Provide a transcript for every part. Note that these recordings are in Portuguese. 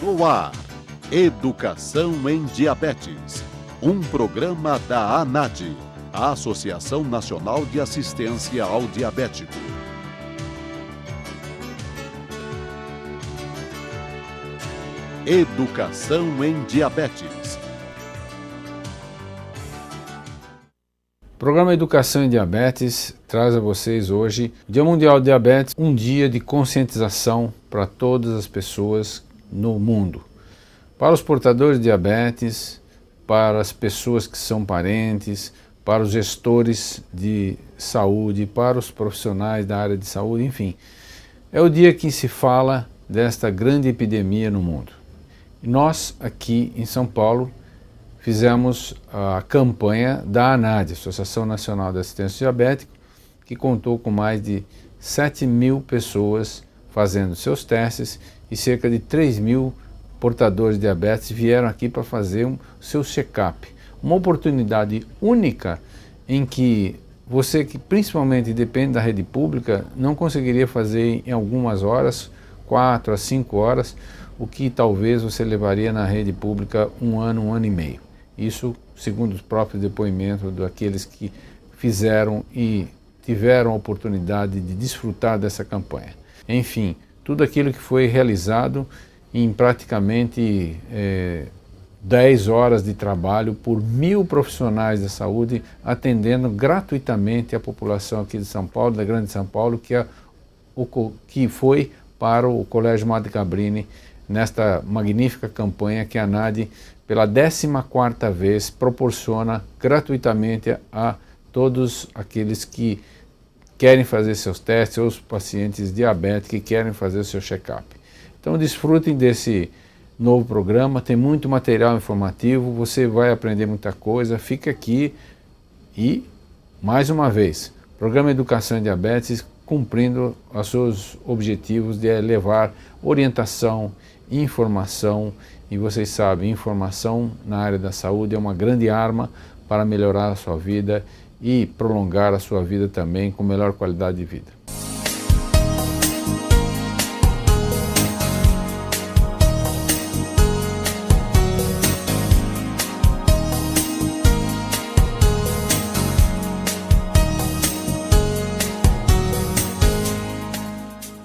No ar, Educação em Diabetes, um programa da ANADI, a Associação Nacional de Assistência ao Diabético. Educação em Diabetes. O programa Educação em Diabetes traz a vocês hoje o Dia Mundial de Diabetes, um dia de conscientização para todas as pessoas no mundo. Para os portadores de diabetes, para as pessoas que são parentes, para os gestores de saúde, para os profissionais da área de saúde, enfim. É o dia que se fala desta grande epidemia no mundo. E nós, aqui em São Paulo, fizemos a campanha da ANADI, Associação Nacional de Assistência Diabética, que contou com mais de 7.000 pessoas fazendo seus testes e cerca de 3.000 portadores de diabetes vieram aqui para fazer o seu check-up. Uma oportunidade única em que você que principalmente depende da rede pública não conseguiria fazer em algumas horas, 4 a 5 horas, o que talvez você levaria na rede pública um ano e meio. Isso segundo os próprios depoimentos daqueles que fizeram e tiveram a oportunidade de desfrutar dessa campanha. Enfim, tudo aquilo que foi realizado em praticamente 10 horas de trabalho por 1.000 profissionais da saúde, atendendo gratuitamente a população aqui de São Paulo, da Grande São Paulo, que foi para o Colégio Madre Cabrini nesta magnífica campanha que a ANADI, pela 14ª vez, proporciona gratuitamente a todos aqueles que querem fazer seus testes, ou os pacientes diabéticos que querem fazer o seu check-up. Então desfrutem desse novo programa, tem muito material informativo, você vai aprender muita coisa, fica aqui e, mais uma vez, Programa Educação em Diabetes cumprindo os seus objetivos de levar orientação, informação, e vocês sabem, informação na área da saúde é uma grande arma para melhorar a sua vida e prolongar a sua vida também com melhor qualidade de vida.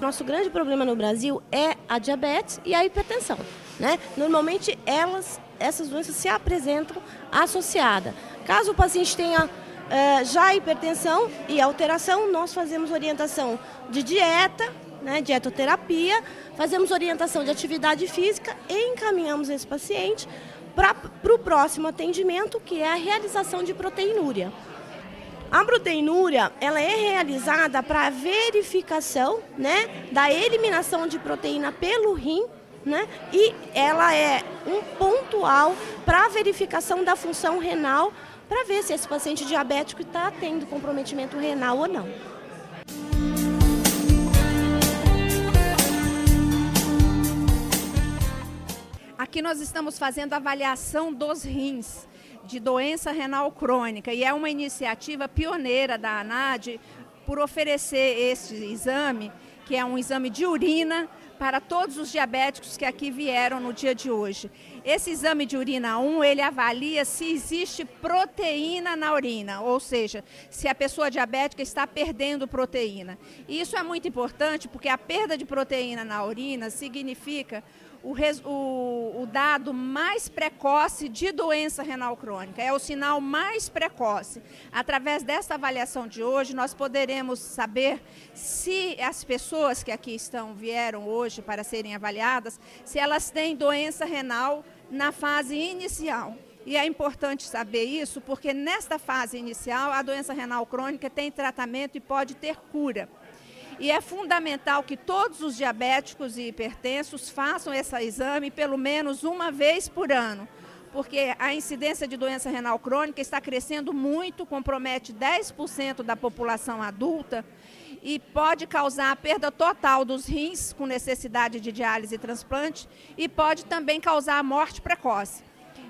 Nosso grande problema no Brasil é a diabetes e a hipertensão, né? Normalmente essas doenças se apresentam associadas. Caso o paciente tenha já hipertensão e alteração, nós fazemos orientação de dieta, né, dietoterapia, fazemos orientação de atividade física e encaminhamos esse paciente para o próximo atendimento, que é a realização de proteinúria. A proteinúria, ela é realizada para verificação, né, da eliminação de proteína pelo rim, né, e ela é um pontual para a verificação da função renal, para ver se esse paciente diabético está tendo comprometimento renal ou não. Aqui nós estamos fazendo avaliação dos rins de doença renal crônica e é uma iniciativa pioneira da ANADI por oferecer este exame, que é um exame de urina para todos os diabéticos que aqui vieram no dia de hoje. Esse exame de urina 1, ele avalia se existe proteína na urina, ou seja, se a pessoa diabética está perdendo proteína. E isso é muito importante porque a perda de proteína na urina significa o dado mais precoce de doença renal crônica, é o sinal mais precoce. Através dessa avaliação de hoje, nós poderemos saber se as pessoas que aqui vieram hoje para serem avaliadas, se elas têm doença renal na fase inicial. E é importante saber isso porque nesta fase inicial a doença renal crônica tem tratamento e pode ter cura. E é fundamental que todos os diabéticos e hipertensos façam esse exame pelo menos uma vez por ano, porque a incidência de doença renal crônica está crescendo muito, compromete 10% da população adulta e pode causar a perda total dos rins com necessidade de diálise e transplante e pode também causar a morte precoce.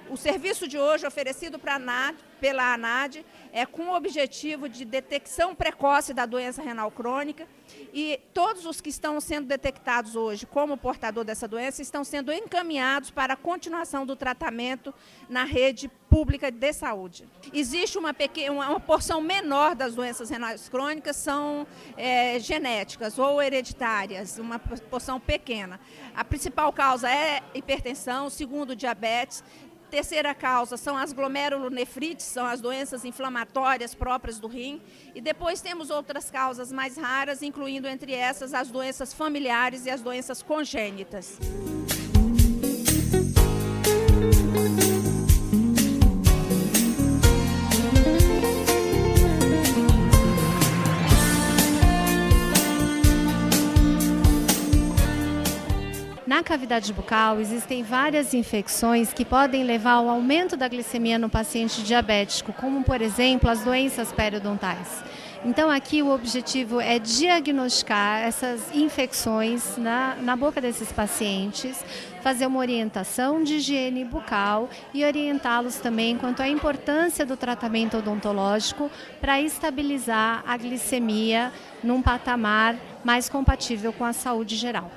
O serviço de hoje oferecido pela ANAD é com o objetivo de detecção precoce da doença renal crônica e todos os que estão sendo detectados hoje como portador dessa doença estão sendo encaminhados para a continuação do tratamento na rede pública de saúde. Existe uma porção menor das doenças renais crônicas são genéticas ou hereditárias, uma porção pequena. A principal causa é hipertensão, segundo diabetes. Terceira causa são as glomerulonefrites, são as doenças inflamatórias próprias do rim. E depois temos outras causas mais raras, incluindo entre essas as doenças familiares e as doenças congênitas. Na cavidade bucal existem várias infecções que podem levar ao aumento da glicemia no paciente diabético, como por exemplo as doenças periodontais. Então aqui o objetivo é diagnosticar essas infecções na boca desses pacientes, fazer uma orientação de higiene bucal e orientá-los também quanto à importância do tratamento odontológico para estabilizar a glicemia num patamar mais compatível com a saúde geral.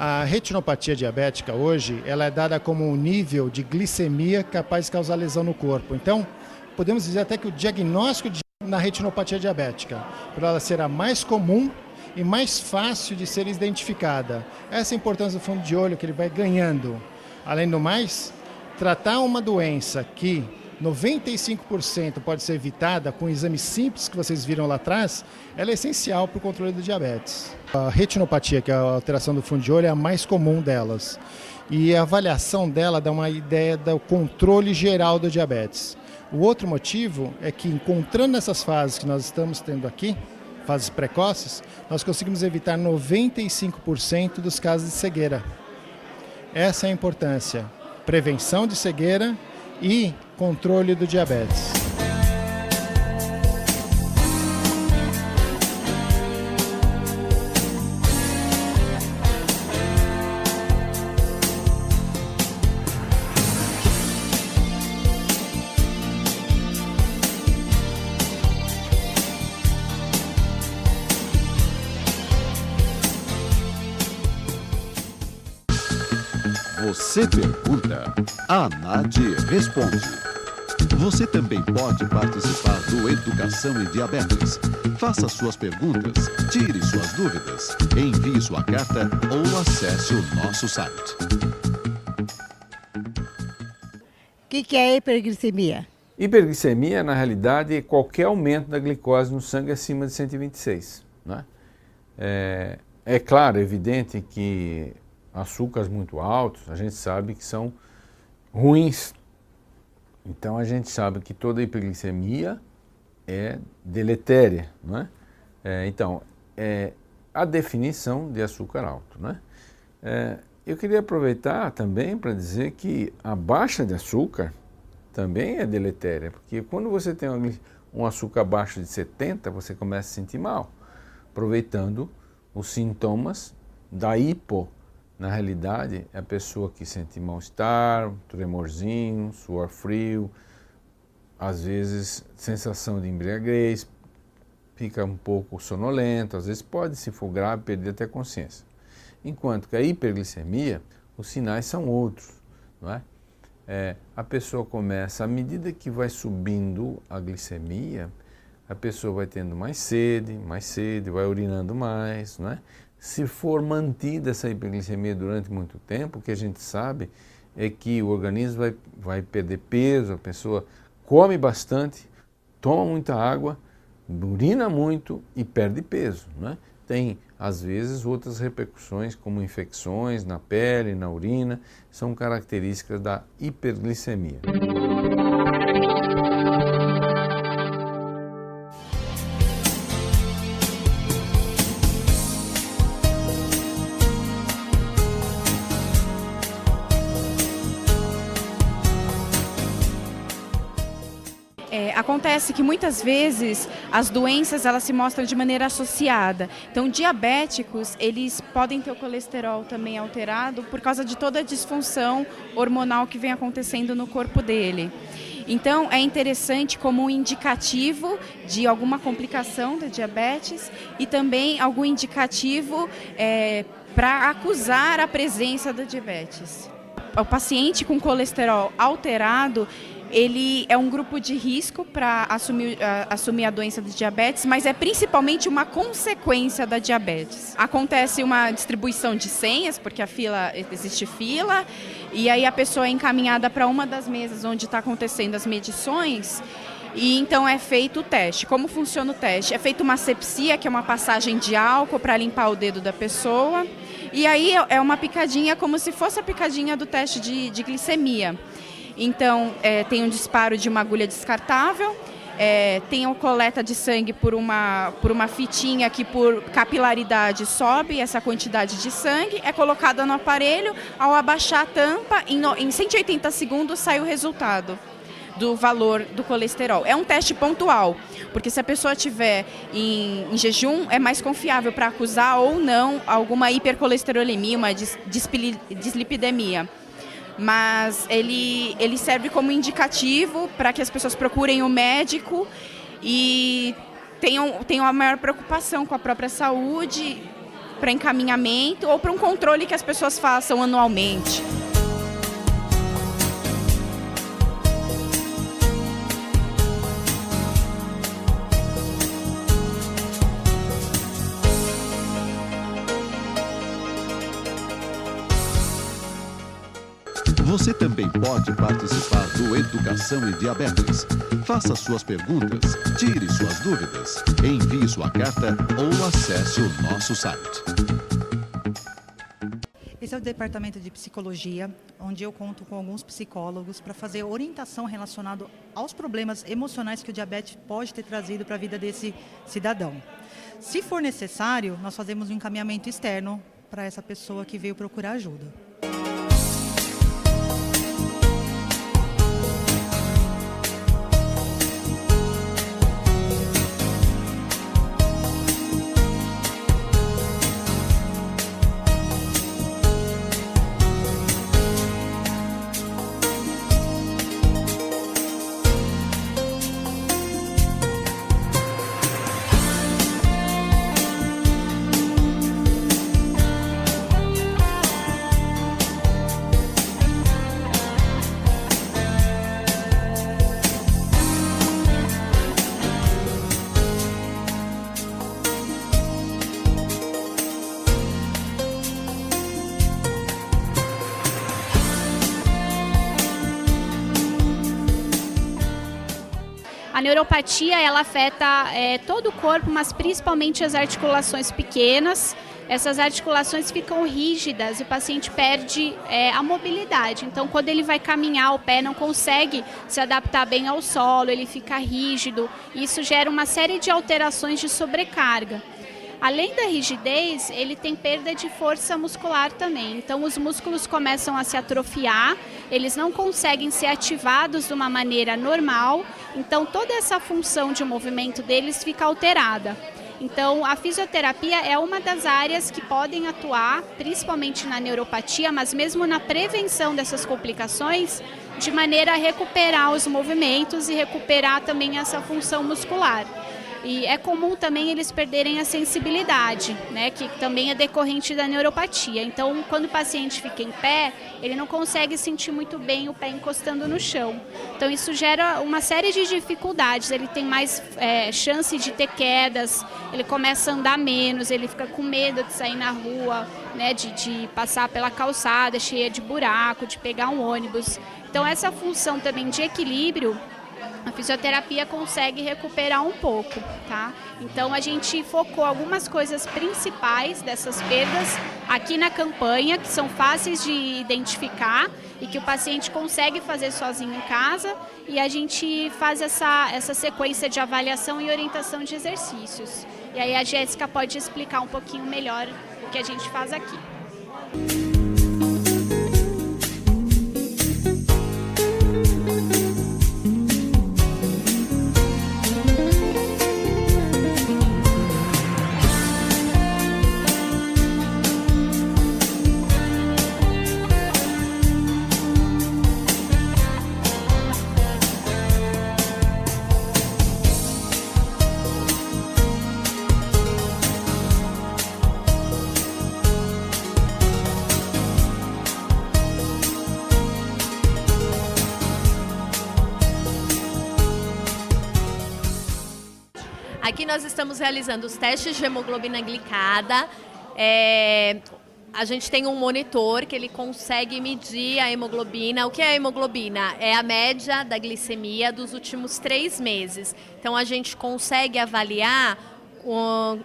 A retinopatia diabética hoje, ela é dada como um nível de glicemia capaz de causar lesão no corpo. Então, podemos dizer até que o diagnóstico na retinopatia diabética, por ela ser a mais comum e mais fácil de ser identificada. Essa é a importância do fundo de olho que ele vai ganhando. Além do mais, tratar uma doença que 95% pode ser evitada com exames simples que vocês viram lá atrás, ela é essencial para o controle do diabetes. A retinopatia, que é a alteração do fundo de olho, é a mais comum delas. E a avaliação dela dá uma ideia do controle geral do diabetes. O outro motivo é que, encontrando essas fases que nós estamos tendo aqui, fases precoces, nós conseguimos evitar 95% dos casos de cegueira. Essa é a importância. Prevenção de cegueira e controle do diabetes. Você pergunta, a ANAD responde. Você também pode participar do Educação em Diabetes. Faça suas perguntas, tire suas dúvidas, envie sua carta ou acesse o nosso site. O que é hiperglicemia? Hiperglicemia, na realidade, é qualquer aumento da glicose no sangue acima de 126. Né? É claro, é evidente que açúcares muito altos, a gente sabe que são ruins. Então a gente sabe que toda hiperglicemia é deletéria, não é? Então, é a definição de açúcar alto, né? Eu queria aproveitar também para dizer que a baixa de açúcar também é deletéria, porque quando você tem um açúcar abaixo de 70, você começa a se sentir mal, aproveitando os sintomas da hipo. Na realidade, é a pessoa que sente mal-estar, tremorzinho, suor frio, às vezes sensação de embriaguez, fica um pouco sonolento, às vezes pode, se for grave, perder até a consciência. Enquanto que a hiperglicemia, os sinais são outros, não é? A pessoa começa, à medida que vai subindo a glicemia, a pessoa vai tendo mais sede, vai urinando mais, não é? Se for mantida essa hiperglicemia durante muito tempo, o que a gente sabe é que o organismo vai perder peso, a pessoa come bastante, toma muita água, urina muito e perde peso, né? Tem, às vezes, outras repercussões, como infecções na pele, na urina, são características da hiperglicemia. Acontece que muitas vezes as doenças elas se mostram de maneira associada. Então, diabéticos, eles podem ter o colesterol também alterado por causa de toda a disfunção hormonal que vem acontecendo no corpo dele. Então, é interessante como um indicativo de alguma complicação da diabetes e também algum indicativo para acusar a presença da diabetes. O paciente com colesterol alterado, ele é um grupo de risco para assumir a doença de diabetes, mas é principalmente uma consequência da diabetes. Acontece uma distribuição de senhas, porque existe fila, e aí a pessoa é encaminhada para uma das mesas onde está acontecendo as medições, e então é feito o teste. Como funciona o teste? É feita uma asepsia, que é uma passagem de álcool para limpar o dedo da pessoa, e aí é uma picadinha como se fosse a picadinha do teste de glicemia. Então, tem um disparo de uma agulha descartável, tem a coleta de sangue por uma fitinha que por capilaridade sobe essa quantidade de sangue, é colocada no aparelho, ao abaixar a tampa, em 180 segundos sai o resultado do valor do colesterol. É um teste pontual, porque se a pessoa estiver em jejum, é mais confiável para acusar ou não alguma hipercolesterolemia, uma dislipidemia. Mas ele serve como indicativo para que as pessoas procurem o médico e tenham a maior preocupação com a própria saúde, para encaminhamento ou para um controle que as pessoas façam anualmente. Você também pode participar do Educação em Diabetes. Faça suas perguntas, tire suas dúvidas, envie sua carta ou acesse o nosso site. Esse é o departamento de psicologia, onde eu conto com alguns psicólogos para fazer orientação relacionada aos problemas emocionais que o diabetes pode ter trazido para a vida desse cidadão. Se for necessário, nós fazemos um encaminhamento externo para essa pessoa que veio procurar ajuda. A neuropatia ela afeta todo o corpo, mas principalmente as articulações pequenas. Essas articulações ficam rígidas e o paciente perde a mobilidade. Então, quando ele vai caminhar, o pé não consegue se adaptar bem ao solo, ele fica rígido. Isso gera uma série de alterações de sobrecarga. Além da rigidez, ele tem perda de força muscular também. Então, os músculos começam a se atrofiar, eles não conseguem ser ativados de uma maneira normal. Então, toda essa função de movimento deles fica alterada. Então, a fisioterapia é uma das áreas que podem atuar, principalmente na neuropatia, mas mesmo na prevenção dessas complicações, de maneira a recuperar os movimentos e recuperar também essa função muscular. E é comum também eles perderem a sensibilidade, né, que também é decorrente da neuropatia. Então, quando o paciente fica em pé, ele não consegue sentir muito bem o pé encostando no chão. Então, isso gera uma série de dificuldades. Ele tem mais chance de ter quedas, ele começa a andar menos, ele fica com medo de sair na rua, né, de passar pela calçada cheia de buraco, de pegar um ônibus. Então, essa função também de equilíbrio, a fisioterapia consegue recuperar um pouco, tá? Então a gente focou algumas coisas principais dessas perdas aqui na campanha, que são fáceis de identificar e que o paciente consegue fazer sozinho em casa, e a gente faz essa sequência de avaliação e orientação de exercícios. E aí a Jéssica pode explicar um pouquinho melhor o que a gente faz aqui. Aqui nós estamos realizando os testes de hemoglobina glicada. A gente tem um monitor que ele consegue medir a hemoglobina. O que é a hemoglobina? É a média da glicemia dos últimos 3 meses. Então a gente consegue avaliar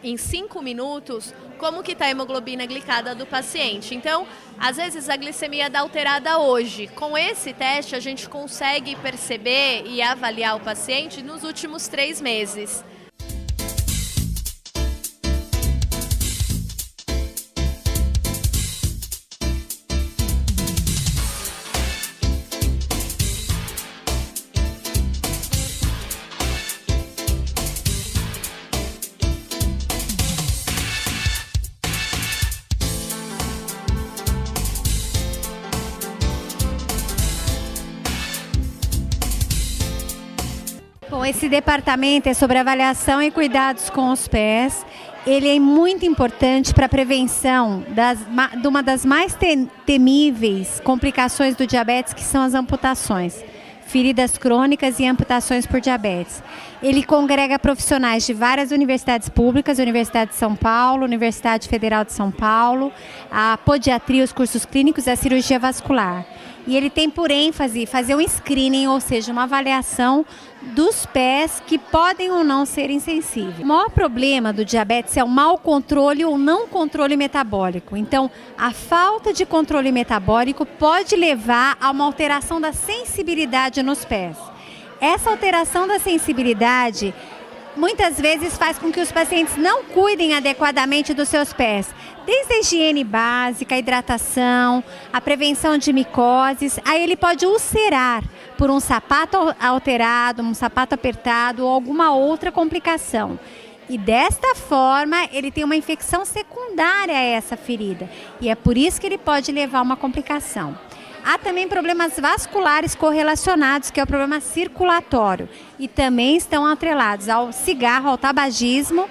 em 5 minutos como que está a hemoglobina glicada do paciente. Então, às vezes a glicemia está alterada hoje. Com esse teste a gente consegue perceber e avaliar o paciente nos últimos 3 meses. Bom, esse departamento é sobre avaliação e cuidados com os pés. Ele é muito importante para a prevenção de uma das mais temíveis complicações do diabetes, que são as amputações, feridas crônicas e amputações por diabetes. Ele congrega profissionais de várias universidades públicas, Universidade de São Paulo, Universidade Federal de São Paulo, a podiatria, os cursos clínicos e a cirurgia vascular. E ele tem por ênfase fazer um screening, ou seja, uma avaliação dos pés que podem ou não ser insensíveis. O maior problema do diabetes é o mau controle ou não controle metabólico. Então, a falta de controle metabólico pode levar a uma alteração da sensibilidade nos pés. Essa alteração da sensibilidade muitas vezes faz com que os pacientes não cuidem adequadamente dos seus pés, desde a higiene básica, a hidratação, a prevenção de micoses. Aí ele pode ulcerar por um sapato alterado, um sapato apertado ou alguma outra complicação. E desta forma ele tem uma infecção secundária a essa ferida e é por isso que ele pode levar a uma complicação. Há também problemas vasculares correlacionados, que é o problema circulatório, e também estão atrelados ao cigarro, ao tabagismo